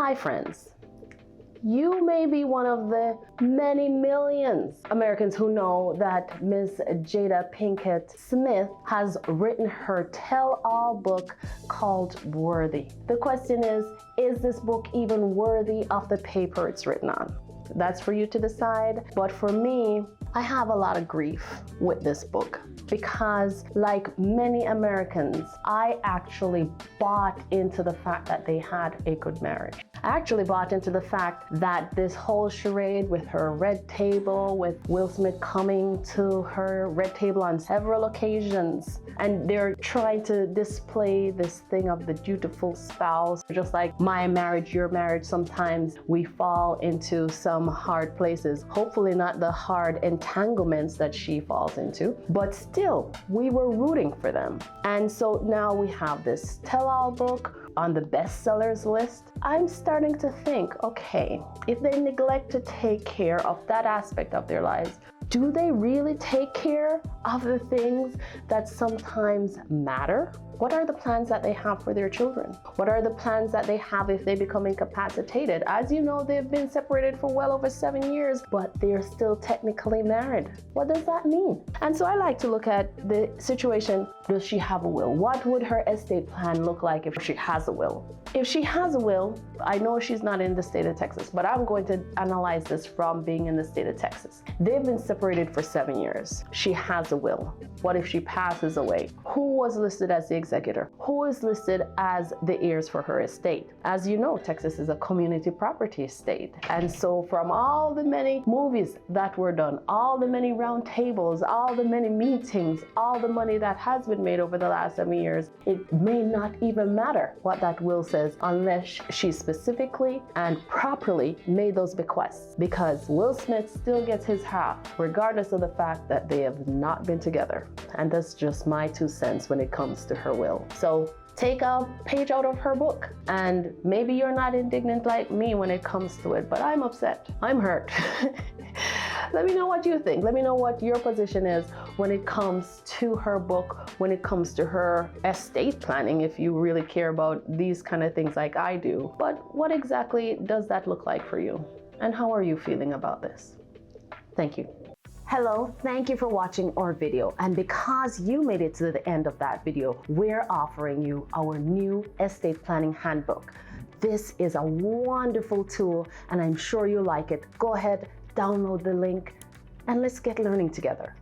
Hi friends, you may be one of the many millions Americans who know that Miss Jada Pinkett Smith has written her tell-all book called Worthy. The question is this book even worthy of the paper it's written on? That's for you to decide, but for me, I have a lot of grief with this book because, like many Americans, I actually bought into the fact that they had a good marriage. I actually bought into the fact that this whole charade with her red table, with Will Smith coming to her red table on several occasions, and they're trying to display this thing of the dutiful spouse. Just like my marriage, your marriage, sometimes we fall into some hard places. Hopefully not the hard entanglements that she falls into, but still, we were rooting for them. And so now we have this tell-all book on the bestsellers list. I'm starting to think, okay, if they neglect to take care of that aspect of their lives, do they really take care of the things that sometimes matter? What are the plans that they have for their children? What are the plans that they have if they become incapacitated? As you know, they've been separated for well over 7 years, but they're still technically married. What does that mean? And so I like to look at the situation. Does she have a will? What would her estate plan look like if she has a will? If she has a will, I know she's not in the state of Texas, but I'm going to analyze this from being in the state of Texas. They've been separated for 7 years. She has a will. What if she passes away? Who was listed as the executor? Who is listed as the heirs for her estate? As you know, Texas is a community property state. And so from all the many movies that were done, all the many round tables, all the many meetings, all the money that has been made over the last 7 years, it may not even matter what that will says unless she specifically and properly made those bequests, because Will Smith still gets his half regardless of the fact that they have not been together. And that's just my 2 cents when it comes to her will. So take a page out of her book, and maybe you're not indignant like me when it comes to it, but I'm upset. I'm hurt. Let me know what you think. Let me know what your position is when it comes to her book, when it comes to her estate planning, if you really care about these kind of things like I do. But what exactly does that look like for you? And how are you feeling about this? Thank you. Hello, thank you for watching our video. And because you made it to the end of that video, we're offering you our new estate planning handbook. This is a wonderful tool and I'm sure you like it. Go ahead, download the link and let's get learning together.